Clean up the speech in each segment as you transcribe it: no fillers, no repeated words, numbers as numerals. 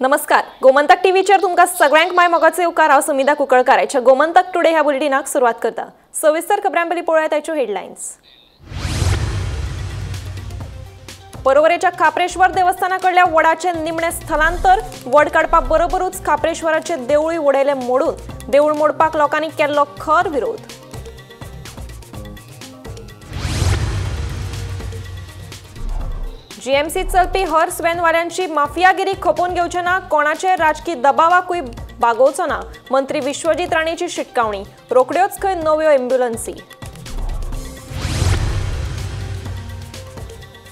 नमस्कार, गोमंतक टीव्हीचेर तुमकां सगळ्यांक माय मोगाचो येवकार। हांव सुमिता कुंकळकाराच्या गोमंतक टुडे ह्या बुलेटिनाक सुरवात करता। सविस्तर खबरां पयलीं पळोवया ताच्यो हेडलायन्स। पर्वरेच्या खापरेश्वर देवस्थाना कडल्या वडाचे निमणे स्थलांतर। वड काडपा बरोबरूच खापरेश्वराचे देवळूय उडयले मोडून। देवूळ मोडपाक लोकांनी केल्लो खर विरोध। जीएमसीत चलपी हॉर्स व्हॅनवाल्यांची माफियागिरी खपोवन घेवचे ना, कोणाचे राजकीय दबावाकूय बागोवचो ना। मंत्री विश्वजीत राणेची शिटकावणी। रोखड्योच खंय नव्यो एम्ब्युलन्सी।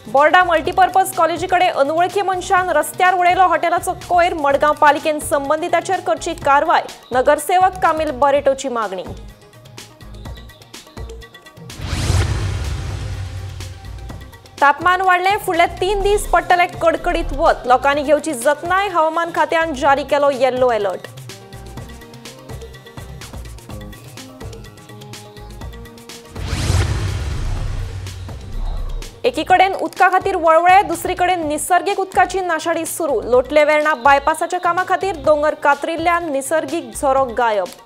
बोर्डा मल्टीपर्पज कॉलेजीकडे अनवळखी मनशान रस्त्यार उडयलो हॉटेलाचो कोयर। मडगांव पालिकेन संबंधिताचेर करची कारवाय। नगरसेवक कामिल बरेटोची मागणी। तापमान वाढले, फुडले 3 दीस पडटले कडकडीत वत। लोकांनी घेवची जतनाय, हवामान खात्यान जारी केलो येल्लो अलर्ट। एकीकडेन उदका खातीर वळवळे, दुसरीकडेन निसर्गीक उदकाची नाशाडी सुरू। लोटले वेर्णा बायपासाच्या कामा खातीर दोंगर कातरिल्ल्यान निसर्गीक झरो गायब।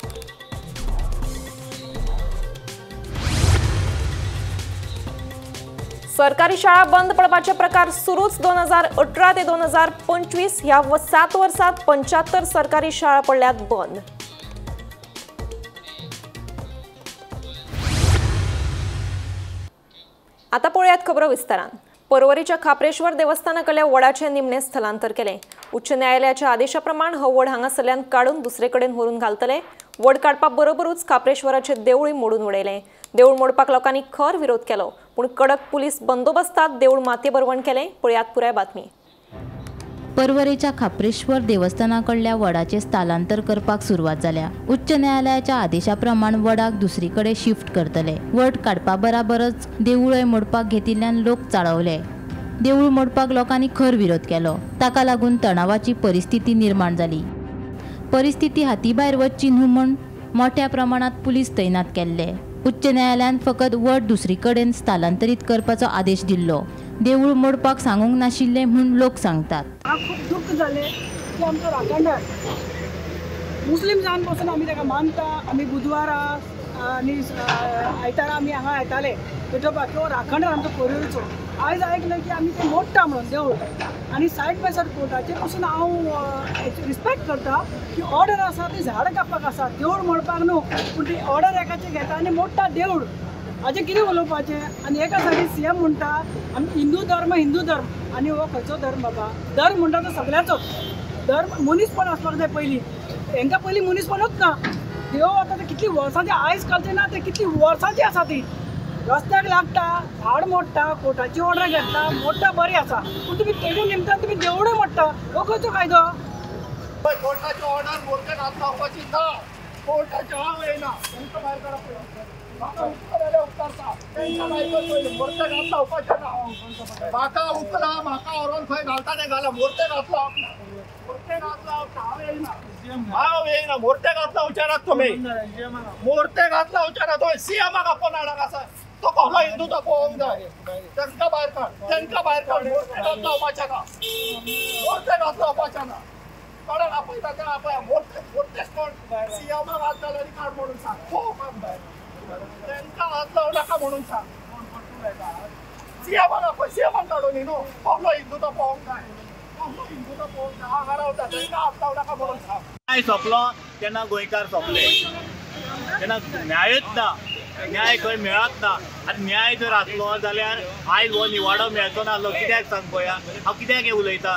सरकारी शाळा बंद पडपाचे प्रकार सुरूच। 2018 ते 2025 ह्या 7 वर्षांत 75 सरकारी शाळा पडल्यात बंद। आता पळयात खबरो विस्तारान। पर्वरीच्या खापरेश्वर देवस्थाना कडल्या वडाचे निमणे स्थलांतर केले। उच्च न्यायालयाच्या आदेशाप्रमाण हो वड हांगासरल्यान काडून दुसरे कडेन व्हरून घालतले। वड काडपा बरोबरूच खापरेश्वराचे देवळूय मोडून उडयले। देवूळ मोडपाक लोकांनी खर विरोध केलो, पूण कडक पुलीस बंदोबस्तांत देवूळ मातये बरवण केले। पळयात पुराय बातमी। पर्वरेच्या खापरेश्वर देवस्थानाकडल्या वडाचे स्थलांतर करपाक सुरवात जाल्या। उच्च न्यायालयाच्या आदेशाप्रमाण वडाक दुसरीकडे शिफ्ट करतले। वड काडपा बराबरच देवूळय मोडपाक घेतिल्ल्यान लोक चाळवले। देवूळ मोडपाक लोकांनी खर विरोध केलो, ताका लागून तणावाची परिस्थिती निर्माण जाली। परिस्थिती हातीभायर वचची न्हू म्हूण मोठ्या प्रमाणात पुलीस तैनात केल्ले। उच्च न्यायालयान फकत वड दुसरीकडेन स्थलांतरीत करपाचो आदेश दिल्लो, देवूळ मोडपाक सांगूंक नाशिल्ले म्हूण लोक सांगतात। खूप दुःख जाले की आमचो राखणदार मुस्लीम जावन पासून आमी ताका मानता। आमी बुधवारा आनी आयतारा आमी हांगा येताले पेटोवपाक, तो राखणदार आमचो पर्वरीचो। आयज आयकलें की आमी तें मोडटा म्हणून देवूळ, आनी सायड बाय सायड कोर्टाचे पासून हांव रिस्पेक्ट करता की ऑर्डर आसा ती झाडां कापपाक आसा, देवूळ मोडपाक न्हू। पूण ती ऑर्डर एकाची घेता आनी मोडटा देवूळ, हाजें कितें उलोवपाचें। आनी एका सायडीन सीएम म्हणटा आमी हिंदू धर्म आनी हो खंयचो धर्म बाबा? धर्म म्हणटा तो सगळ्याचो धर्म। मनीसपण आसपाक जाय पयलीं, हांकां पयलीं मनीसपणूच ना। देव आतां ते कितलीं वर्सांचे आयज कालचे ना, ते कितलीं वर्सांची आसा ती। रस्त्याक लागता, झाड मोडटा, कोर्टाची ऑर्डर घेतला, मोडटा बरें आसा, पूण तुमी तेजे निमतान तुमी देवूळय मोडटा, हो खंयचो कायदो? कोर्टाची ऑर्डर मोर्चे घालपाची ना, कोर्टाचे हांव येना, तुमकां भायर काडप म्हाका उकला, म्हाका व्हरोन खंय घालता तें घाला। मोर्चे घातला हांव येयना, मोर्चे घातला विचारात तुमी। मोर्चे घातला विचारात तुमी, सीएमाक आपोवन हाडाक आसा, तो कसलो हिंदू तो पळोवंक जाय। तांकां भायर काड, तांकां भायर काड। मोर्चे घातला वपाचें ना, मोर्चे घातला वपाचें ना। कोणाक आपयता तें आपया, मोर्चेच कोण सीएमाक हात घाल आनी काड म्हणून सांग, पळोवपाक भायर तांकां हात लावं नाका म्हणून सांग। सीएमाक आपय, सीएमाक काडून न्हू, कसलो हिंदू तो पळोवंक जाय, कसलो हिंदू तो पळोवंक जाय। हांगा रावता तांकां हात लावं नाका म्हणून सांग। न्याय सोंपलो तेन्ना गोंयकार सोंपले, तेन्ना न्यायच ना, न्याय खंय मेळत ना। आनी न्याय जर आसलो जाल्यार आयज हो निवाडो मेळचो नासलो। कित्याक सांग पळया, हांव कित्याक हें उलयतां।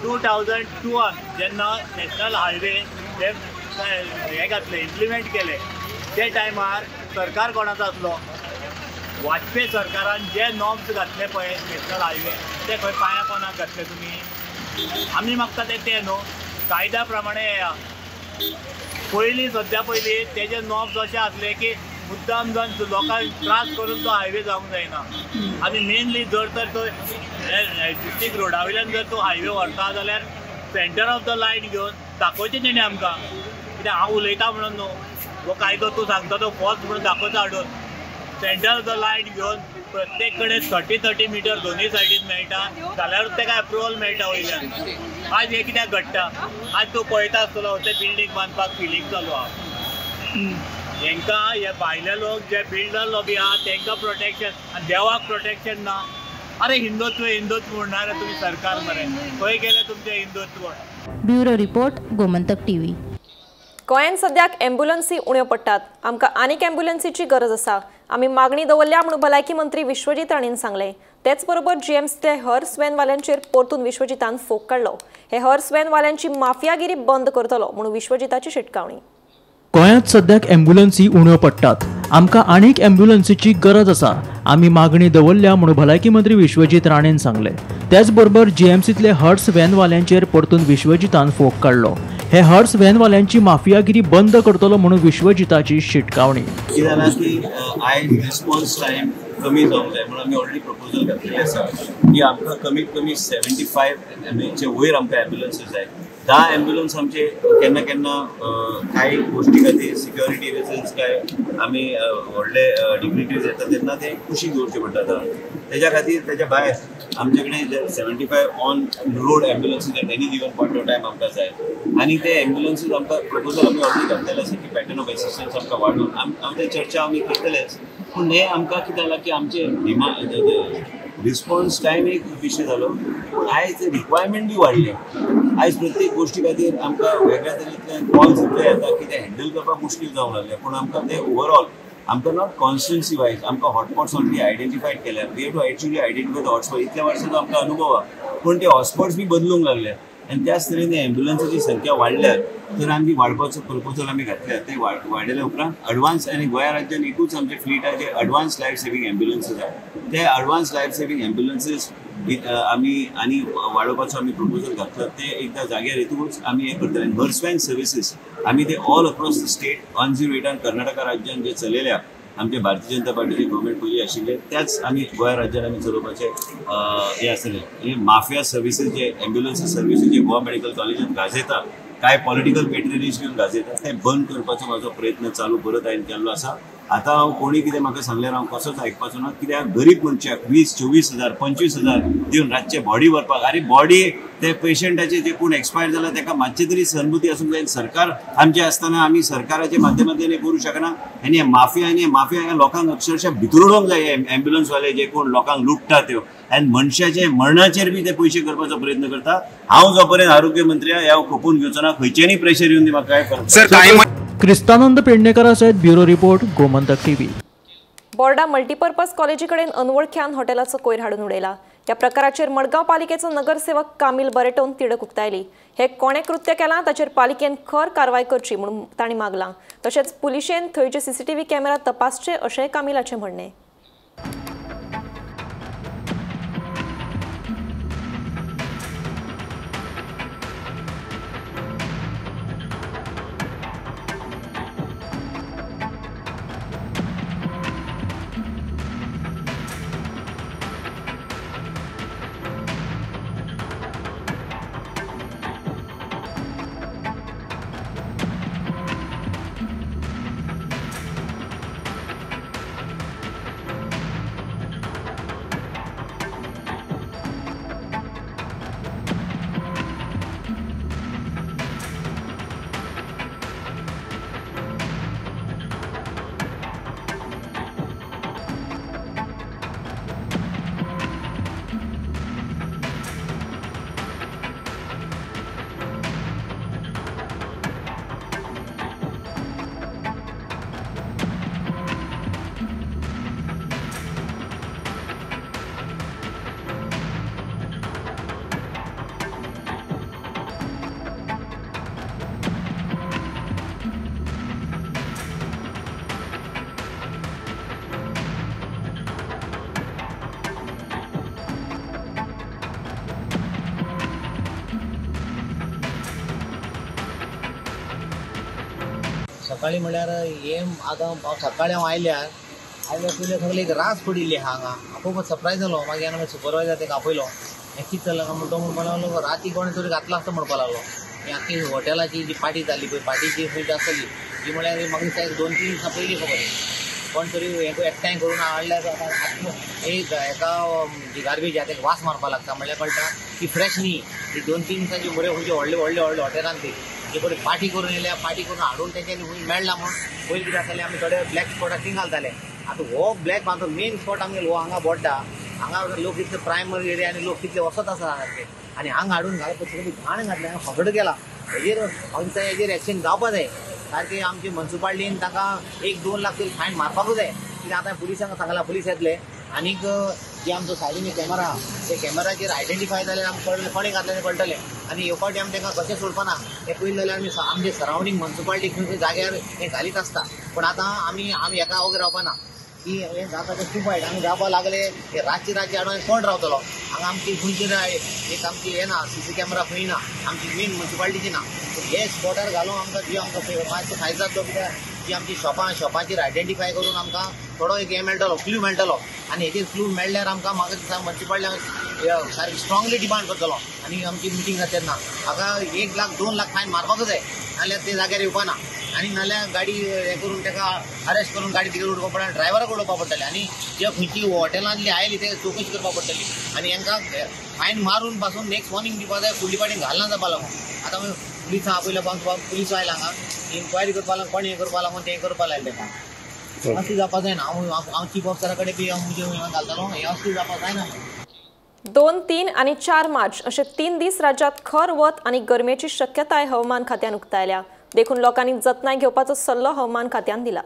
2002 जेन्ना नॅशनल हायवे हे घातले, इम्प्लिमेंट केले, ते टायमार सरकार कोणाचो आसलो? वाजपेयी सरकारान जे नॉर्म्स घातले पळय नॅशनल हायवे, ते खंय पांया पोंदाक घातले तुमी? आमी मागता ते न्हू, कायद्या प्रमाणे पयलीं सद्या पयलीं तेजे नॉर्म्स अशे आसले की मुद्दाम जावन लोकांक त्रास करून तो हायवे जावंक जायना। आनी मेनली जर तर तो डिस्ट्रिक्ट रोडा वयल्यान जर तो हायवे व्हरता जाल्यार सेंटर ऑफ द लायन घेवन दाखोवचें तेणी आमकां। कित्याक हांव उलयतां म्हणून न्हू, हो कायदो तूं सांगता तो फॉल्स म्हणून दाखोवता हाडून। सेंटर ऑफ द लायन घेवन प्रत्येक कडेन 30 मिटर दोनूय सायडीन मेळटा जाल्यारूच तेका अप्रुवल मेळटा वयल्यान। आज हे कित्याक घडटा? आज तूं पळयता आसतलो ते बिल्डींग बांदपाक फिलींग चालू आहा। हांकां हे भायले लोक जे बिल्डर लॉबी आहा तांकां प्रोटेक्शन आनी देवाक प्रोटेक्शन ना। अरे हिंदुत्व हिंदुत्व म्हणणारे तुम्ही सरकार मरे खंय गेले तुमचे Hindutva? Bureau report Gomantak TV. गोंयांत सद्याक ॲम्ब्युलन्सी उण्यो पडटात। आमकां आनीक ॲम्ब्युलन्सीची गरज आसा। आमी मागणी दवरल्या म्हणून भलायकी मंत्री विश्वजीत राणेन सांगलें। तेच बरोबर जीएमसीतल्या हर्स व्हॅनवाल्यांचेर परतून विश्वजितान फोग काडलो। हे हर्स व्हॅनवाल्यांची माफियागिरी बंद करतलो म्हणून विश्वजिताची शिटकावणी। गोंयांत सद्याक ॲम्ब्युलन्सी उण्यो पडटात। आमकां आनीक ॲम्ब्युलन्सीची गरज आसा। आमी मागणी दवरल्या म्हणून भलायकी मंत्री विश्वजीत राणेन सांगलें। त्याच बरोबर जीएमसीतले हर्स व्हॅनवाल्यांचेर परतून विश्वजितान फोग काडलो। हे हर्स व्हॅनवाल्यांची माफियागिरी बंद करतलो म्हणून विश्वजिताची शिटकावणी। कितें जालां की आयज रिस्पॉन्स टायम कमी जावंक जाय म्हणून आमी ऑलरेडी प्रपोजल घातलेलें आसा की आमकां कमीत कमी 75 चे वयर आमकां ॲम्ब्युलन्सीस जाय। 10 ॲम्ब्युलन्स आमचे केन्ना केन्ना कांय गोश्टी खातीर सिक्युरिटी रिजन्स काय आमी व्हडले डिग्निटरीज येता तेन्ना ते कुशीक दवरचे पडटा। तेज्या खातीर तेज्या भायर आमचे कडेन 75 on road ambulances at any given point of time आमकां जाय। आनी ते ॲम्ब्युलन्सीस आमकां प्रपोजल आमी ऑलरेडी घातलेलें आसा की पॅटर्न ऑफ एसिस्टन्स आमकां वाडोवन आमचे चर्चा आमी करतलेच। पूण हे आमकां कितें जालां की आमचे रिस्पॉन्स टायम एक विशय जालो पूण आयज रिक्वायरमेंट बी वाडले। आयज प्रत्येक गोश्टी खातीर आमकां वेगळ्या तरेतले कॉल्स इतले येता की ते हँडल करपाक मुश्कील जावंक लागले। पूण आमकां ते ओवरऑल आमकां नॉट कॉन्स्टिट्युन्सी वायज आमकां हॉटस्पॉट्स ऑलरेडी आयडेंटिफायड केल्या। We have to actually identify the hotspot. इतल्या वर्सांचो आमकां अनुभव आहा पूण ते हॉटस्पॉट्स बी बदलूंक लागले आनी त्याच तरेन ॲम्ब्युलन्सीची संख्या वाडल्यार तर आमी वाडपाचो प्रपोजल आमी घातल्या। ते वाडयल्या उपरांत एडवान्स आनी गोंया राज्यान एकूच आमचे फ्लीट आहे जे एडवान्स लायफ सेवींग ॲम्ब्युलन्सीस आहे। ते एडवान्स लायफ सेवींग ॲम्ब्युलन्सीस आमी आनी वाडोवपाचो आमी प्रपोजल घातला। ते एकदा जाग्यार येतूच आमी हे करतले। हर्स व्हॅन सर्विसीस आमी ते all across the state 108 Karnataka राज्यान जे चलयल्या आमचे भारतीय जनता पार्टीचे गव्हर्मेंट पयलीं आशिल्ले त्याच आमी गोंया राज्यान आमी चलोवपाचे हे आसतले। हे माफिया सर्विसीस जे ॲम्ब्युलन्स सर्विसीस जे गोवा मेडिकल कॉलेजान गाजयता काय पॉलिटिकल पेट्रनेज घेवन गाजयता ते बंद करपाचो म्हाजो प्रयत्न चालू परत हांवें केल्लो आसा। आतां हांव कोणी कितें म्हाका सांगल्यार हांव कसोच आयकपाचो ना। कित्याक गरीब मनशाक 20-24 हजार 25 हजार दिवन रातचे बॉडी व्हरपाक अरे बॉडी ते पेशंटाचे जे कोण एक्सपायर जाला ताका मातशी तरी सहानुभूती आसूंक जाय। सरकार आमचे आसतना आमी सरकाराच्या माध्यमांतल्यान करूं शकना आनी हे माफिया लोकांक अक्षरशः भितरडोवंक जाय। ॲम्ब्युलन्सवाले जे कोण लोकांक लुटता त्यो आनी मनशाचे मरणाचेर बी ते पयशे करपाचो प्रयत्न करता। हांव जो पर्यंत आरोग्य मंत्री हांव खपून घेवचो ना। खंयचेंय प्रेशर येवन दी म्हाका काय फरक। क्रिस्तानंद पेडणेकरा सयत ब्युरो रिपोर्ट गोमंतक टीव्ही। बोर्डा मल्टीपर्पज कॉलेजी कडेन अनवळख्यान हॉटेलाचो कोयर हाडून उडयला। ह्या प्रकाराचेर मडगांव पालिकेचो नगरसेवक कामील बरेटोन तिडक उक्तायली। हे कोणे कृत्य केलां ताचेर पालिकेन खर कारवाय करची म्हणून तांणी मागलां। तशेंच पुलिशेन थंयचे CCTV कॅमेरा तपासचे अशेंय कामिलाचें म्हणणें। सकाळी म्हळ्यार हे आतां सकाळी हांव आयल्यार पयलीं सगळे एक रास पडिल्ली हांगा आपोवपाक सरप्रायज जालो। मागीर हांवें सुपरवायजर ताका आपयलो हें कितें जालें काय तो म्हणपाक लागलो राती कोणें तरी घातला आसता म्हणपाक लागलो। ही आख्खी हॉटेलाची जी पार्टी जाल्ली पळय पार्टीची सीट आसतली ती म्हळ्यार म्हाका दिसता 2-3 दिसां पयलीं खबर। कोण तरी एकठांय करून हाडल्यार एक एका गार्बेज आहा तेका वास मारपाक लागता म्हणल्यार कळटा की फ्रेश न्ही ती 2-3 दिसांची बऱ्यो खंयचे व्हडले व्हडले व्हडले हॉटेलांत ती जे कडेन पार्टी करून येयल्या पार्टी करून हाडून तेंच्यांनी खंय मेळना म्हूण पयलीं कितें जातालें आमी थोडे ब्लॅक स्पॉटाक थिंग घालताले आतां हो ब्लॅक आमचो मेन स्पॉट आमगे हो हांगा बोड्डा हांगा लोक इतले प्रायमरी एरिया आनी लोक कितले वचत आसा सारके आनी हांगा हाडून घालप सगळी घाण घातले हांगा फगड गेला हेजेर एक्शन जावपा जाय सारके आमची म्युनिसिपालिटीन तांकां 1-2 लाख तरी फायन मारपाकूच जाय कित्याक आतां पुलिसांक सांगला पुलीस येतले आनीक जे आमचो सायडीन कॅमेरा आहा ते कॅमेराचेर आयडेंटिफाय जाल्यार आमकां कळटलें कोणें घातलें कळटलें आनी येवपा टायम तांकां कशें सोडपाना हें पयलीं जाल्यार आमी आमचे सरावंडींग म्युनिसिपालिटी खंय जाग्यार हें घालीत आसता पूण आतां आमी एका वगैरे रावपाना की हें जाता तें खूब वायट आमी जावपाक लागले हे रातची हाडून कोण रावतलो हांगा आमची खंयची एक आमची हें ना CC कॅमेरा खंय ना आमची मेन म्युनिसिपालिटीची ना हे स्पॉटार घालून आमकां जी आमकां मातसो फायदो जातलो कित्याक जी आमची शॉपाचेर आयडेंटिफाय करून आमकां थोडो एक हें मेळटलो क्लू मेळटलो आनी हेजेर क्लू मेळ्ळ्यार आमकां म्हाका दिसता म्युनिसिपालिटी सारकी स्ट्रॉंगली डिमांड करतलो आनी आमची मिटींग जाता तेन्ना हाका 1 लाख 2 लाख फायन मारपाकूच जाय नाल्यार ते जाग्यार येवपाना आनी नाल्यार गाडी हें करून ताका अरेस्ट करून गाडी तिकडे उडोवपा पडटा ड्रायव्हराक उडोवपा पडटलें आनी जे खंयची हॉटेलांतली आयली ते चवकशी करपा पडटली आनी हांकां फायन मारून पासून नेक्स्ट वॉर्निंग दिवपा जाय फुडली पाटी घालना जावपा लागून आतां पुलीस आहा पयल्या पुलीस आयला हांगा इन्क्वायरी करपा लागून कोण हें करपा लागून तें करपा लायलें ताका अशें जावपा जायना हांव चीफ ऑफिसरा कडेन बी म्हणजे घालतलो हें अशें जावपा जायना 2, 3 आणि 4 मार्च असे 3 दीस राज्यात खर वत आणि गरमेची शक्यताय हवामान खात्यान उक्तायल्या देखून लोकांनी जतनाय घेवपाचो सल्लो हवामान खात्यान दिला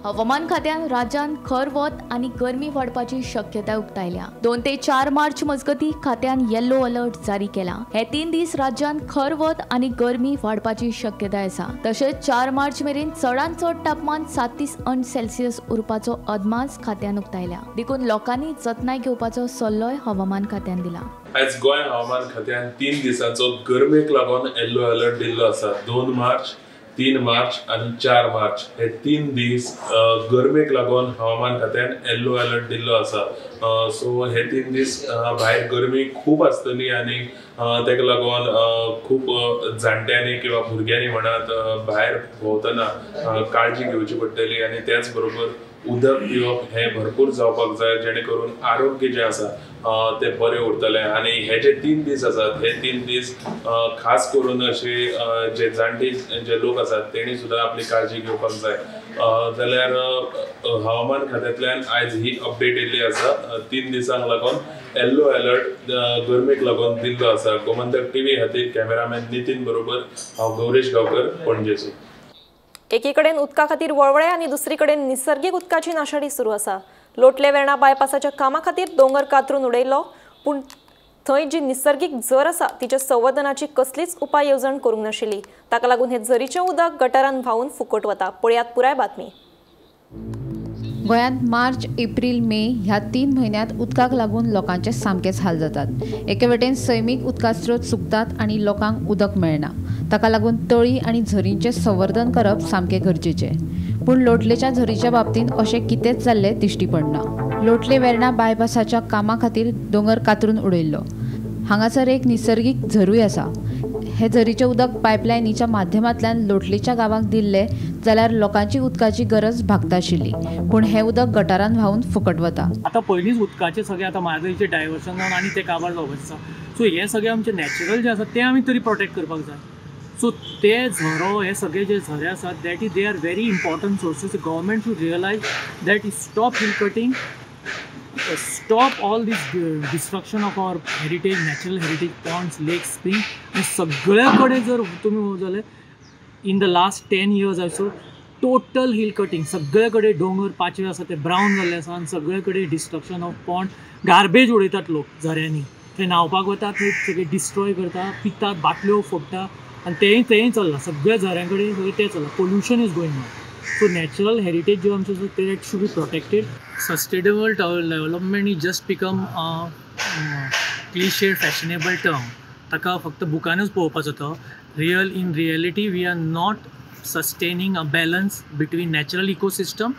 हवामान खात्यान राज्यात खर वत आणि गरमी वाडपाची शक्यताय उक्तायल्या 2 ते 4 मार्च मजगती खात्यान येल्लो अलर्ट जारी केला हे 3 दीस राज्यात खर वत आणि गरमी वाडपाची शक्यताय आसा तशेंच 4 मार्च मेरेन चडांत चड तापमान 37 अंश सेल्सियस उरपाचो अदमास खात्यान उक्तायल्या देखून लोकांनी जतनाय घेवपाचो सल्लोय हवामान खात्यान दिला आज गोय हवामान खात्यान 3 दिसांचो गरमेक लागून येल्लो अलर्ट दिल्लो आसा 2 मार्च 3 मार्च आणि 4 मार्च हे 3 दीस गरमेक लागून हवामान खात्यान येल्लो अलर्ट दिल्लो आसा सो हे 3 दीस भायर गरमी खूप आसतली आणि तेका लागून खूप जाणट्यांनी किंवा भुरग्यांनी म्हणत भायर भोंवतना काळजी घेवची पडटली आणि त्याच बरोबर उदक पिवप हे भरपूर जावपाक जाय जेणे करून आरोग्य जे आसा ते बरे उरतले आणि हे जे 3 दीस आसात हे 3 दीस खास करून असे जे जाणटे जे लोक आसात तेणी सुद्धा आपली काळजी घेवपाक जाय जाल्यार हवामान खात्यांतल्यान आयज ही अपडेट येयल्ली आसा 3 दिसांक लागून येल्लो अलर्ट गरमेक लागून दिल्लो आसा गोमंतक TV खातीर कॅमेरामॅन नितीन बरोबर हांव गौरेश गांवकर पणजेसून एकीकडेन उदका खातीर वळवळे आणि दुसरीकडेन निसर्गीक उदकाची नाशाडी सुरू आसा लोटले वेर्णा बायपासाच्या कामा खातीर दोंगर कातरून उडयलो पूण थंय जी निसर्गीक झर आसा तिच्या संवर्धनाची कसलीच उपाय येवजण करूंक नाशिल्ली ताका लागून हे झरीचें उदक गटारांत व्हांवून फुकट वता पळयात पुराय बातमी गोंयांत मार्च, एप्रील, मे ह्या 3 म्हयन्यांत उदकाक लागून लोकांचे सामकेच हाल जातात एके वटेन सैमीक उदका स्त्रोत सुकतात आनी लोकांक उदक मेळना ताका लागून तळी आनी झरींचें संवर्धन करप सामकें गरजेचें पूण लोटलेच्या झरीच्या बाबतींत अशें कितेंच जाल्लें दिश्टी पडना लोटले वेर्णा बायपासाच्या कामा खातीर दोंगर कातरून उडयल्लो हांगासर एक निसर्गीक झरूय आसा हे झरीचें उदक पायपलायनीच्या माध्यमांतल्यान लोटलेच्या गांवांक दिल्ले जाल्यार लोकांची उदकाची गरज भागता आशिल्ली पूण हें उदक गटारांत व्हांवून फुकट वता आतां पयलींच उदकाचें सगळें आतां मार्दळीचें डायवर्शन जावन आनी तें काबार जावपाचें आसा सो हें सगळें आमचें नॅचरल जें आसा तें आमी तरी प्रोटेक्ट करपाक जाय सो ते झरो हे सगळे जे झरे आसात that is they are very important sources government should realise that is stop hill cutting stop all this destruction of our heritage, natural heritage ponds, lakes, spring and सगळ्याकडे जर तुम्ही जाले in the last 10 years also total hill cutting सगळ्याकडे डोंगर पाचवे आसा ते brown जाल्ले आसा आनी सगळ्याकडे डिस्ट्रक्शन ऑफ पॉन्ड गार्बेज उडयतात लोक झऱ्यांनी ते न्हावपाक वतात थंय सगळे डिस्ट्रॉय करता पितात बाटल्यो फोडटा आनी तेंय चल्लां सगळ्या झऱ्यां कडेन तें चल्लां pollution is going on so natural heritage जो आमचो ते should be protected sustainable development is just become cliche fashionable term ताका फक्त बुकानूच पळोवपाचो तो in reality we are not sustaining a balance between natural ecosystem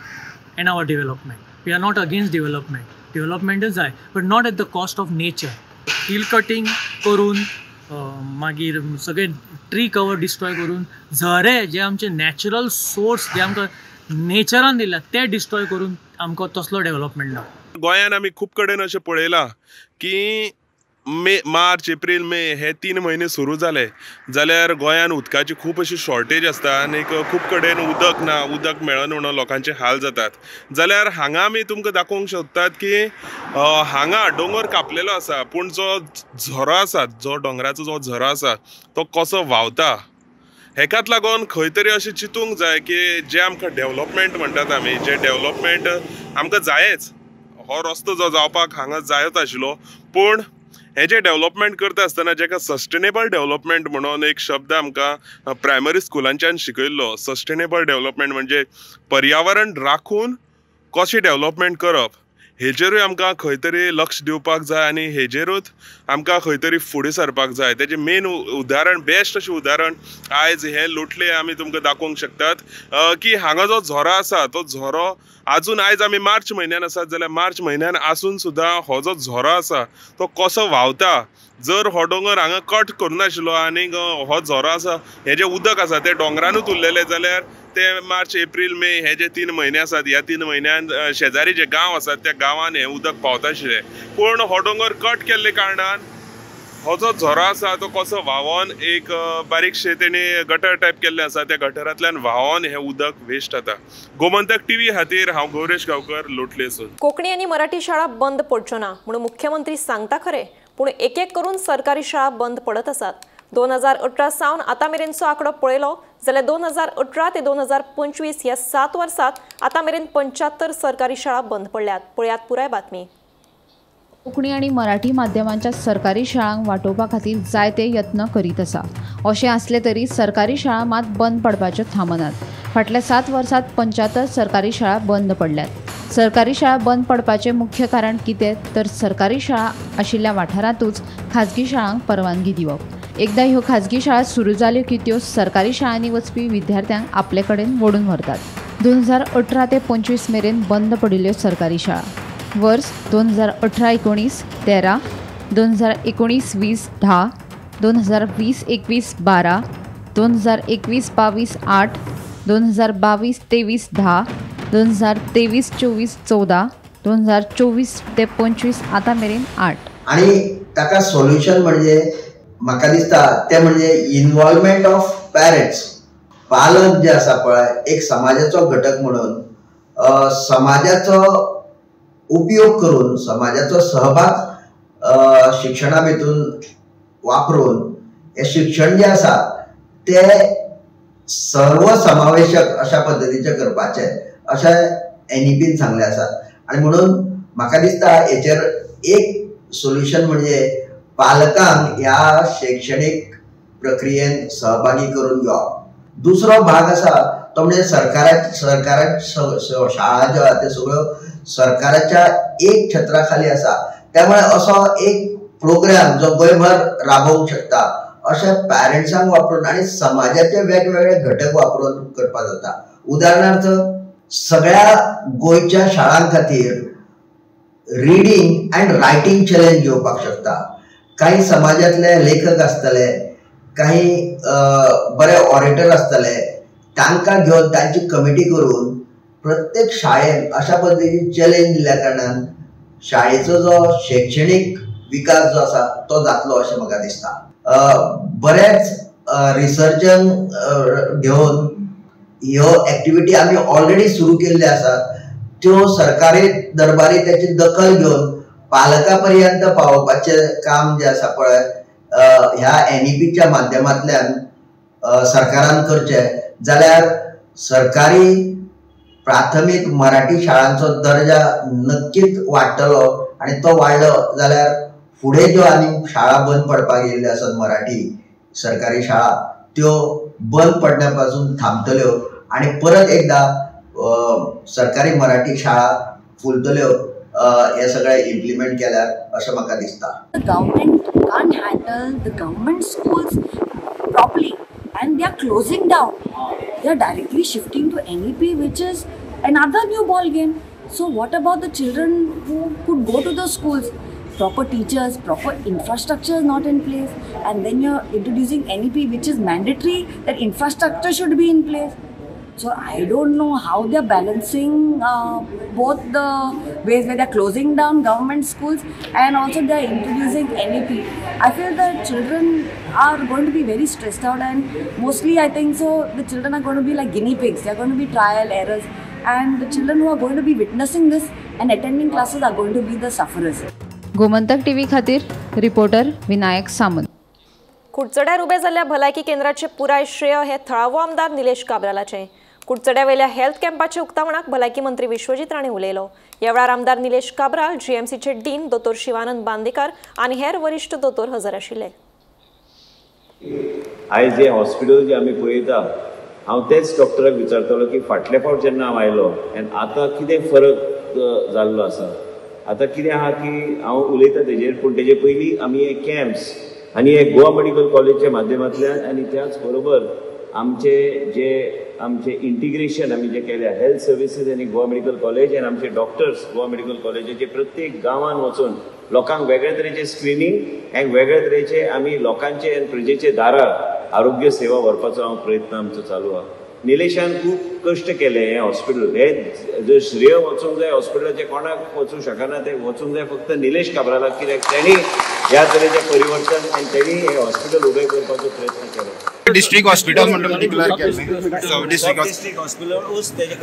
and our development we are not against डेव्हलपमेंटच जाय but not at the cost of nature hill cutting करून मागीर सगळे ट्री कवर डिस्ट्रॉय करून झरे जे आमचे नॅचरल सोर्स जे आमकां नेचरान दिला ते डिस्ट्रॉय करून आमकां तसलो डेव्हलपमेंट ना. गोंयान आमी खूब कडेन अशें पळयलां की मार्च एप्रील मे हे 3 म्हयने सुरू जाले जाल्यार गोंयान उदकाची खूब अशी शॉर्टेज आसता आनी खूब कडेन उदक ना, उदक मेळना म्हणून लोकांचे हाल जातात. जाल्यार हांगा आमी तुमकां दाखोवंक सोदतात की हांगा दोंगर कापलेलो आसा पूण जो झरो आसा, जो दोंगराचो जो झरो आसा तो कसो व्हांवता. हेकाच लागून खंय तरी अशें चिंतूंक जाय की जे आमकां डेव्हलपमेंट म्हणटात आमी, जे डेव्हलपमेंट आमकां जायच, हो रस्तो जो जावपाक हांगा जायच आशिल्लो, पूण हे जे डेव्हलपमेंट करता आसतना जेका सस्टेनेबल डेव्हलपमेंट म्हणून एक शब्द आमकां प्रायमरी स्कुलांच्यान शिकयल्लो. सस्टेनेबल डेव्हलपमेंट म्हणजे पर्यावरण राखून कशें डेव्हलपमेंट करप हेजेरूय आमकां खंय तरी लक्ष दिवपाक जाय आनी हेजेरूच आमकां खंय तरी फुडें सरपाक जाय. तेजें मेन उदाहरण, बेस्ट अशें उदाहरण आयज हे लोटले आमी तुमकां दाखोवंक शकतात की हांगा जो झरो आसा तो झरो आजून आयज आमी मार्च म्हयन्यान आसात जाल्यार मार्च म्हयन्यान आसून सुद्दां हो जो झरो आसा तो कसो व्हांवता. जर हो दोंगर हांगा कट करूनाशिल्लो आनी हो झरो आसा, हे जे उदक आसा ते दोंगरानूच उरलेले जाल्यार ते मार्च एप्रील मे हे जे 3 म्हयने आसात, ह्या 3 म्हयन्यान शेजारी जे गांव आसात त्या गांवान हे उदक पावता आशिल्लें. पूण हो दोंगर कट केल्ले कारणान हो जो झरो आसा तो कसो व्हांवोन एक बारीकशे तेणी गटर टायप केल्ले आसा, त्या गटरांतल्यान व्हांवोन हे उदक वेस्ट जाता. गोमंतक टीव्ही खातीर हांव गौरेश गांवकर, लोटलेसून. कोंकणी आनी मराठी शाळा बंद पडच्यो ना म्हणून मुख्यमंत्री सांगता खरे, पूण एक एक करून सरकारी शाळा बंद पडत आसात. 2018 सावन आतां मेरेनचो आंकडो पळयलो जाल्यार 2018 ते 2025 ह्या 7 वर्सांत आतां मेरेन 75 सरकारी शाळा बंद पडल्यात. पळयात पुराय बातमी. कोंकणी आणि मराठी माध्यमांच्या सरकारी शाळांक वाटोवपा खातीर जायते यत्न करीत आसा. अशें आसले तरी सरकारी शाळा मात बंद पडपाच्यो थांबनात. फाटल्या 7 वर्सांत 75 सरकारी शाळा बंद पडल्यात. सरकारी शाळा बंद पडपाचें मुख्य कारण कितें तर सरकारी शाळा आशिल्ल्या वाठारांतूच खाजगी शाळांक परवानगी दिवप. एकदां ह्यो खाजगी शाळा सुरू जाल्यो की त्यो सरकारी शाळांनी वचपी विद्यार्थ्यांक आपले कडेन ओडून व्हरतात. 2018 ते 25 मेरेन बंद पडिल्ल्यो सरकारी शाळा. वर्स 2018-19 13, 2019-20 10, 2020-21 12, 2021-22 8, 2022-23 10, 2023-24 14, 2024 ते 25 आतां मेरेन 8. आणि ताका सोल्युशन म्हणजे म्हाका दिसता ते म्हणजे इन्वॉल्वमेंट ऑफ पॅरेंट्स. पालक जे आसा पळय एक समाजाचो घटक म्हणून समाजाचो उपयोग करून, समाजाचो सहभाग शिक्षणा भितून वापरून हे शिक्षण जे आसा ते सर्वसमावेशक अशा पद्दतीचे करपाचे अशें NEPन सांगले आसा. आनी म्हणून म्हाका दिसता हेचेर एक सोल्युशन म्हणजे पालकांक ह्या शैक्षणिक प्रक्रियेन सहभागी करून घेवप. दुसरो भाग आसा तो म्हणजे सरकाराच्या शाळा ज्यो आसा त्यो सगळ्यो सरकाराच्या एक छत्रा खाली आसा. त्यामुळे असो एक प्रोग्राम जो गोंयभर राबोवंक शकता अशे पॅरेंट्सांक वापरून आनी समाजाचे वेगवेगळे घटक वापरून करपाक जाता. उदाहरणार्थ सगळ्या गोंयच्या शाळां खातीर रिडींग अँड रायटिंग चॅलेंज घेवपाक शकता. काही समाजातले लेखक आसतले, काही बरे ऑरेटर आसतले, तांकां घेवन तांची कमिटी करून प्रत्येक शाळेन अशा पद्दतीची चॅलेंज दिल्या कारणान शाळेचो जो शैक्षणिक विकास जो आसा तो जातलो अशें म्हाका दिसता. बरेच रिसर्चान घेवन ह्यो एक्टिविटी आमी ऑलरेडी सुरू केल्ल्यो आसात. त्यो सरकारी दरबारी त्याची दखल घेवन पालकां पर्यंत पावोवपाचें काम जे आसा पळय ह्या NEPच्या माध्यमांतल्यान सरकारान करचें जाल्यार सरकारी प्राथमीक मराठी शाळांचो दर्जा नक्कीच वाडटलो. आनी तो वाडलो जाल्यार फुडें ज्यो आनी शाळा बंद पडपाक येयल्ल्यो आसात मराठी सरकारी शाळा त्यो बंद पडण्या पासून थांबतल्यो आनी परत एकदा सरकारी मराठी शाळा फुलतल्यो हे सगळे इम्प्लिमेंट केल्यार अशें म्हाका दिसता. Government can't handle the government schools properly and they are closing down. They are directly shifting to NEP, which is another new ball game. So what about the children who could go to those schools? Proper teachers, proper infrastructure is not in place, and then you're introducing NEP, which is mandatory that infrastructure should be in place. So I don't know how they're balancing both the ways where they're closing down government schools and also they're introducing NEP. I feel that children are going to be very stressed out, and mostly I think so the children are going to be like guinea pigs. They're going to be trial errors, and the children who are going to be witnessing this and attending classes are going to be the sufferers. Gomantak TV खातीर reporter Vinayak Samant. कुडचड्यार उबे जाल्ल्या भलायकी केंद्राचे पुराय श्रेय हे थळावो आमदार निलेश काब्रालाचे. कुडचड्या वेल्या हेल्थ कॅम्पाचे उक्तावणाक भलायकी मंत्री विश्वजीत राणे उलयलो. ह्या वेळार आमदार निलेश काब्राल, जीएमसीचे डीन दोतोर शिवानंद बांदेकार आनी हेर वरिष्ठ दोतोर हजर आशिल्ले. आयज जे हॉस्पिटल जे आमी पळयता, हांव तेच डॉक्टराक विचारतलो की फाटले फावट जेन्ना हांव आयलो आनी आतां कितें फरक जाल्लो आसा. आतां कितें आहा की हांव उलयता तेजेर, पूण तेजे पयलीं आमी हे कॅम्प्स आनी हे गोवा मेडिकल कॉलेजच्या माध्यमांतल्यान आनी त्याच बरोबर आमचे इंटिग्रेशन आमी जे केल्या हेल्थ सर्विसीस आनी गोवा मेडिकल कॉलेज आनी आमचे डॉक्टर्स गोवा मेडिकल कॉलेजाचे प्रत्येक गांवांत वचून लोकांक वेगळ्या तरेचे स्क्रिनींग आनी वेगळ्या तरेचे आमी लोकांचे आनी प्रजेचे दारार आरोग्य सेवा व्हरपाचो हांव प्रयत्न आमचो चालू आहा. निलेशान खूब कश्ट केले हे हॉस्पिटल. हे जर श्रेय वचूंक जाय हॉस्पिटलाचे कोणाक वचूंक शकना, ते वचूंक जाय फक्त निलेश काब्रालाक, कित्याक तेणी ह्या तरेचें परिवर्तन आनी तेणी हे हॉस्पिटल उबें करपाचो प्रयत्न केलो. डिस्ट्रिक्ट हॉस्पिटल म्हणून डिक्लेअर केलें. डिस्ट्रिक्ट हॉस्पिटलूच तेजे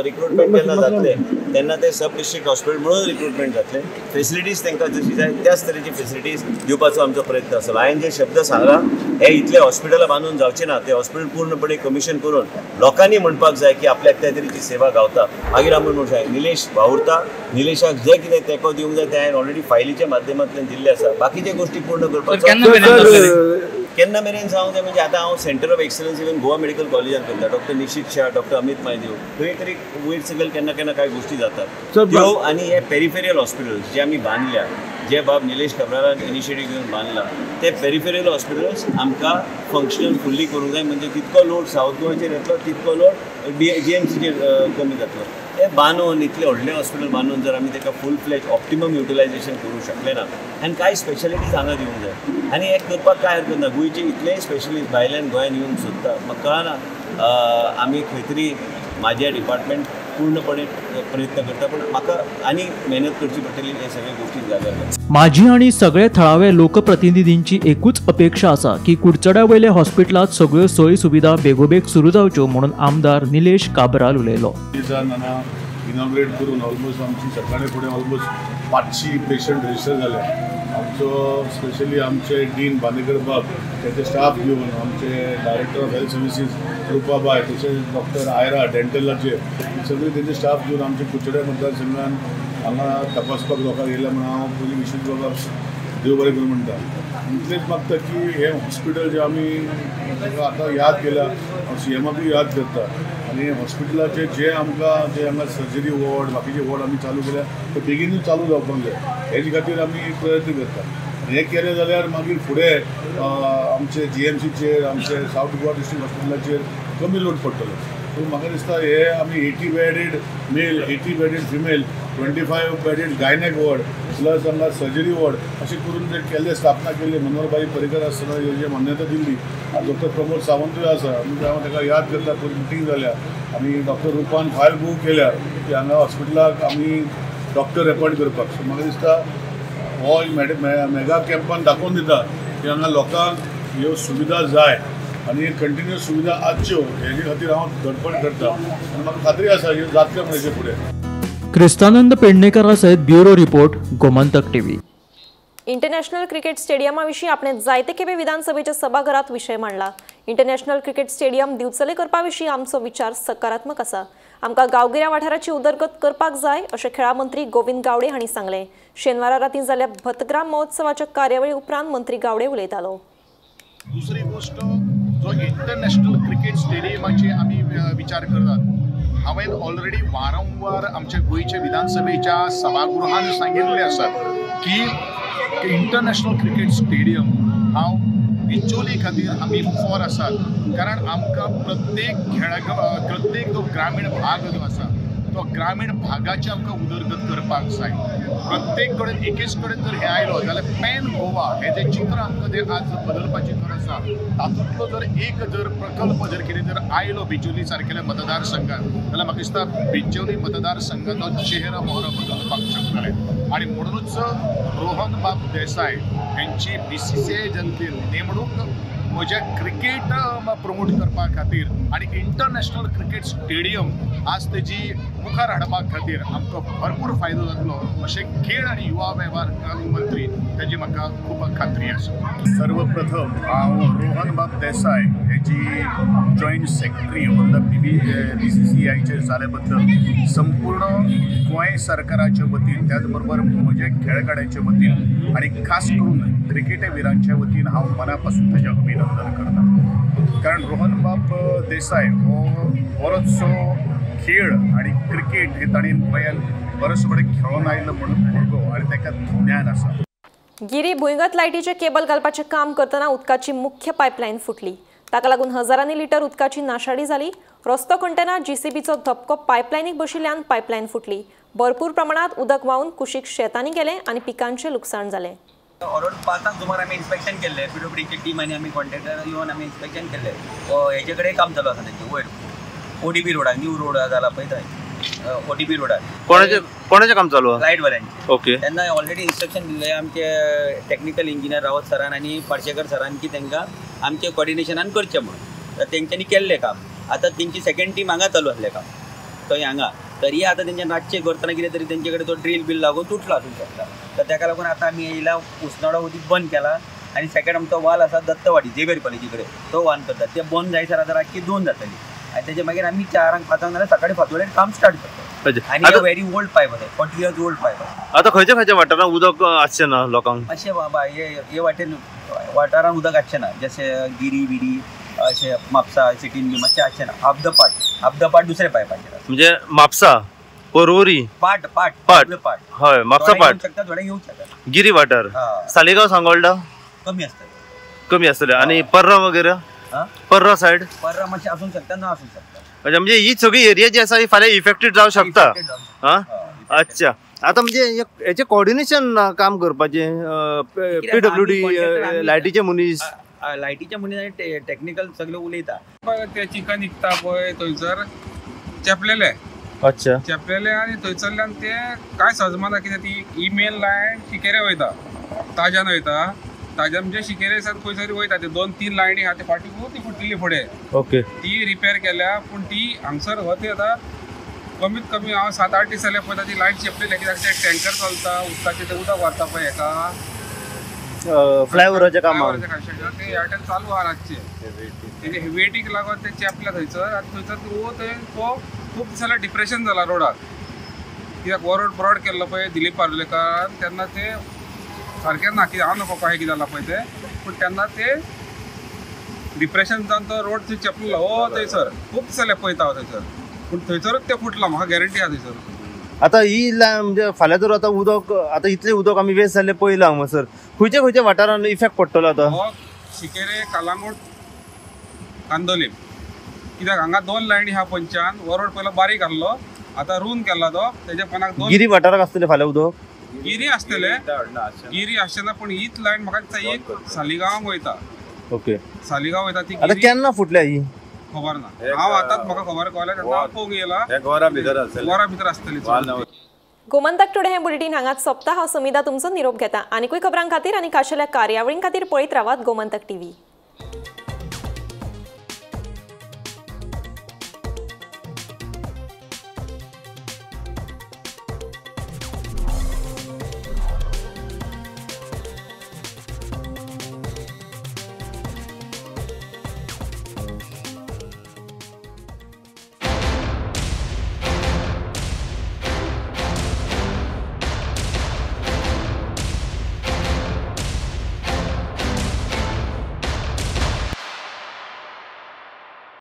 रिक्रुटमेंट जेन्ना जातले तेन्ना ते सब डिस्ट्रिक्ट हॉस्पिटल म्हणून रिक्रुटमेंट जातले. फेसिलिटीज तांकां जशी जाय त्याच तरेची फेसिलिटीज दिवपाचो आमचो प्रयत्न आसलो. हांवें जे शब्द सांगला हे इतले हॉस्पिटलां बांदून जावचे ना, ते हॉस्पिटल पूर्णपणे कमिशन करून लोकांनी म्हणपाक जाय की आपल्याक त्या तरेची सेवा गावता. मागीर आमी म्हणूंक जाय निलेश वावुरता, निलेशाक जे कितें तेंको दिवंक जाय ते हांवें ऑलरेडी फायलीच्या माध्यमांतल्यान दिल्ले आसा. बाकीचे गोष्टी पूर्ण करपाचो केन्ना मेरेन जावंक जाय. म्हणजे आतां हांव centre of excellence even Goa medical कॉलेजान करता. डॉक्टर निशीत शाह, डॉक्टर अमित मायदेव, थंय तरी वयर सकयल केन्ना केन्ना कांय गोश्टी जातात त्यो. आनी हे पेरिफेरियल हॉस्पिटल्स जे आमी बांदल्या, जे बाब निलेश काब्रालान इनिशिएटीव घेवन बांदला, ते पेरिफेरियल हॉस्पिटल्स आमकां फंक्शनल फुल्ली करूंक जाय. म्हणजे तितको लोड सावथ गोवाचेर येतलो तितको लोड जीएमसीचेर कमी जातलो. हे बांदून इतले व्हडलें हॉस्पिटल बांदून जर आमी ताका फूल फ्लेज ऑप्टिमम युटिलायझेशन करूंक शकले ना आनी कांय स्पेशलिटीज हांगा दिवंक जाय. आनी हे करपाक कांय हरकत ना. गोंयचे इतलेय स्पेशलिस्ट भायल्यान गोंयान येवंक सोदता. म्हाका कळना आमी खंय तरी म्हाजे डिपार्टमेंट पूर्णपणे प्रयत्न करता, पण म्हाका आनी मेहनत करची पडटली हे सगळे गोष्टी जाग्यार. माझी आणि सगळे थळावे लोकप्रतिनिधींची एकूच अपेक्षा आसा की कुडचड्या वयल्या हॉस्पिटलात सगळ्यो सोयी सुविधा बेगोबेग सुरू जावच्यो म्हणून आमदार निलेश काब्राल उलयलो. इनॉग्रेट करून ऑलमोस्ट आमची सकाळी फुडें ऑलमोस्ट 500 पेशंट रजिस्टर जाले. आमचो स्पेशली आमचे डीन बांदेकर बाब, त्याचे स्टाफ घेवन आमचे डायरेक्टर ऑफ हेल्थ सर्विसीस रुपाबाय, तशेंच डॉक्टर आयरा डेंटलाचे सगळे तेजे स्टाफ घेवन आमचे कुडचड्या मतदारसंघान हांगा तपासपाक लोकांक येयल्या म्हणून हांव पयलीं विशेष बाबा देव बरें करूं म्हणटा. इतलेंच मागता की हे हॉस्पिटल जे आमी आतां याद केल्या, हांव CMाकूय याद करता. आनी हॉस्पिटलाचे जे आमकां जे हांगा सर्जरी वॉर्ड बाकीचे वॉर्ड आमी चालू केल्या ते बेगीनूच चालू जावपाक जाय. हेजे खातीर आमी प्रयत्न करता. हे केलें जाल्यार मागीर फुडें आमचे GMCचेर, आमचे सावथ गोवा डिस्ट्रिक्ट हॉस्पिटलाचेर कमी लोड पडटलो. सो म्हाका दिसता हे आमी 80 bedded male, 80 bedded female, 25 bedded gynaec ward plus हांगा सर्जरी वॉर्ड अशें करून जे केल्ले स्थापना केल्ली मनोहरभाई पर्रीकर आसतना हेजे मान्यता दिल्ली. डॉक्टर प्रमोद सावंतूय आसा. म्हणजे हांव ताका याद करता पयलीं मिटींग जाल्या आनी डॉक्टर रुपान फायल बूक केल्या की हांगा हॉस्पिटलाक आमी डॉक्टर अपॉयंट करपाक. सो म्हाका दिसता हो मेगा कॅम्पान दाखोवन दिता की हांगा लोकांक ह्यो सुविधा जाय आनी कंटिन्युअस सुविधा आसच्यो. हेजे खातीर हांव धडपड करता आनी म्हाका खात्री आसा ह्यो जातल्यो म्हणून हेजे फुडें. क्रिस्तानंद पेडणेकरा सयत bureau report Gomantak TV. International cricket स्टेडियमाविशीं आपणे जायते खेपे विधानसभेच्या सभाघरात विशय मांडला. इंटरनॅशनल क्रिकेट स्टेडियम दिवचले करपाविशीं आमचो विचार सकारात्मक आसा. आमकां गांवगिऱ्या वाठाराची उदरगत करपाक जाय अशें खेळा मंत्री गोविंद गावडे हांणी सांगलें. शेनवारा रातीं जाल्ल्या भतग्राम महोत्सवाच्या कार्यावळी उपरांत मंत्री गावडे उलयतालो. दुसरी गोष्ट जो इंटरनॅशनल क्रिकेट स्टेडियमाचे आमी विचार करतात, हांवें ऑलरेडी वारंवार आमच्या गोंयच्या विधानसभेच्या सभागृहान सांगिल्लें आसा की इंटरनॅशनल क्रिकेट स्टेडियम हांव विंचोली खातीर आमी फॉर आसात. कारण आमकां प्रत्येक जो ग्रामीण भाग जो आसा तो ग्रामीण भागाची आमकां उदरगत करपाक जाय. प्रत्येक कडेन एकेच कडेन जर हे आयलो जाल्यार पॅन गोवा हे जे चित्र आमकां ते आज बदलपाची गरज आसा तातूंतलो जर प्रकल्प जर कितें जर आयलो बिचोली सारकेल्या मतदारसंघात जाल्यार म्हाका दिसता बिचोली मतदारसंघाचो चेहरा मोहरा बदलपाक शकतले आणि म्हणूनच रोहन बाब देसाय यांची BCCI जनतेन नेमणूक म्हज्या क्रिकेट प्रमोट करपा खातीर आणि इंटरनॅशनल क्रिकेट स्टेडियम आज तेजी मुखार हाडपा खातीर आमकां भरपूर फायदो जातलो अशें खेळ आणि युवा वेव्हार मंत्री तेजी म्हाका खूब खात्री आसा. सर्वप्रथम हांव रोहन बाब देसाय हेजी जॉयंट सेक्रेटरी ऑन द BCCIचे जाले बद्दल संपूर्ण गोंय सरकाराच्या वतीन त्याच बरोबर म्हज्या खेळगड्याच्या वतीन आणि खास करून क्रिकेटवीरांच्या वतीन हांव मनापासून तेजें अभिनंदन करता. कारण रोहन बाब देसाय हो बरोचसो खेळ आणि क्रिकेट हे ताणें गोंयांत बरोच बरें खेळून आयिल्लो म्हणून भुरगो आनी ताका ज्ञान आसा. गिरी भुंयगत लायटीचे केबल घालपाचें काम करतना उदकाची मुख्य पायपलायन फुटली. ताका लागून हजारांनी लिटर उदकाची नाशाडी जाली. रस्तो खणटना JCBचो धपको पायपलायनीक बशिल्ल्यान पायपलायन फुटली. भरपूर प्रमाणात उदक व्हांवन कुशीक शेतांनी गेले आणि पिकांचे लुकसाण जालें. अराउंड 5 सुमार आमी इन्स्पेक्शन केल्लें PWDची टीम आनी आमी कॉन्ट्रॅक्टर येवन आमी इन्स्पेक्शन केल्लें. हेजे कडेन काम चालू आसा तेंचे वयर ODP रोडाक न्यू रोड जाला पळय थंय ODP रोडार कोणाचें काम चालू आसा? लायट वाल्यांचें. ओके. तेन्ना ऑलरेडी इन्स्ट्रक्शन दिल्लें आमचे टेक्निकल इंजिनियर रावत सरान आनी पार्सेकर सरान की तांकां आमचे कॉर्डिनेशनान करचें म्हणून. तर तेंच्यांनी केल्लें काम. आतां तेंची सेकंड टीम हांगा चालू आसलें काम थंय हांगा. तरी आतां तेंचे रातचें करतना कितें तरी तेंचे कडेन तो ड्रील बील लागून तुटलो आसूंक शकता. तर ताका लागून आतां आमी येयला उसनोडो उदीक बंद केला आनी सेकंड आमचो वाल आसा दत्तवाडी जेवेर कॉलेजी कडेन तो वान करतात. ते बंद जायसर आतां रातची 2 जातली आनी तेजे मागीर आमी 4-5 नाल्यार सकाळी फांतोडेर काम स्टार्ट करता. आनी व्हेरी ओल्ड पायप आसा 40 years ओल्ड पायप. आतां खंयच्या वाठारांत उदक आसचें ना लोकांक? अशें बाबा हे वाटेन वाठारांत उदक आसचें ना. जशें गिरी बिरी अशें म्हापसा सिटीन बी मातशें आसचें ना. हाफ द पार्ट दुसरे पायपाचेर म्हणजे म्हापसा पर्वरी पाट हय म्हापसा पाट थोडे येवंक शकता. गिरी वाठार सालिगांव सांगोळडा कमी आसतले आणि पर्रा वगैरे पर्रा सायड पर्रा मातशें आसूंक शकता ना आसूंक शकता. म्हणजे ही सगळी एरिया जी आसा ही फाल्यां इफेक्टेड जावंक शकता. अच्छा. आता म्हणजे हेचे कोऑर्डिनेशन काम करपाचें PWD लायटीचे मनीस आनी टेक्निकल सगळे उलयता. ते चिकन विकता पळय थंयसर चेपलेले. अच्छा. चेपलेले आनी थंयसरल्यान ते कांय सजमाना कितें ती ईमेल लायन शिकेरे वयता ताज्यान वयता ताज्यान म्हणजे शिकेरे सावन खंयसरी वयता ते 2-3 लायनी आहा ते फाटी ती फुटलेली फुडें. ओके. ती रिपेर केल्या पूण ती हांगसर होती आतां कमीत कमी हांव 7-8 दीस जाले पळयता ती लायट चेपलेली कित्याक ते टँकर चलता उदकाचें ते उदक व्हरता पळय हेका फ्लायओव्हराच्या कामाक ते ह्या टायम चालू आहा रातचे तेजे वेटीक लागून ते चेपल्या थंयसर आनी थंयसर तो खूब दिसांनी डिप्रेशन जाला रोडाक कित्याक हो रोड ब्रॉड केल्लो पळय दिलीप पार्लेकरान तेन्ना ते सारकें ना कितें हांव नको कळ्ळें कितें जालां पळय तें पूण तेन्ना ते डिप्रेशन जावन तो रोड थंय चेपलेलो हो थंयसर खूब दिसांले पळयता हांव थंयसर पूण थंयसरूच ते फुटला म्हाका गॅरंटी आहा थंयसर. आता ही म्हणजे फाल्यां जर आतां उदक आतां इतलें उदक आमी वेस्ट जाल्लें पळयलां हांगासर खंयच्या वाठारांत इफेक्ट पडटलो आतां? हो शिकेरे कालांगूट कांदोलीम कित्याक हांगा 2 लायनी आहा पंचान हो रोड पयलो बारीक आहलो आतां रूंद केला तो तेजे पनाक 2 गिरी वाठाराक आसतलें फाल्यां उदक? गिरी आसतले गिरी आसचेना पूण हीच लायन म्हाका दिसता एक सालिगांवाक वयता. ओके. सालिगांव वयता ती आतां केन्ना फुटल्या ही खबर ना. हांव आतांच म्हाका खबर कळ्ळें तेन्ना हांव पळोवंक येयला वरा भितर आसतली. गोमंतक टुडे हें बुलेटिन हांगाच सोंपता. हांव समिधा तुमचो निरोप घेता. आनीकूय खबरां खातीर आनी खाशेल्या कार्यावळीं खातीर पळयत रावात गोमंतक TV.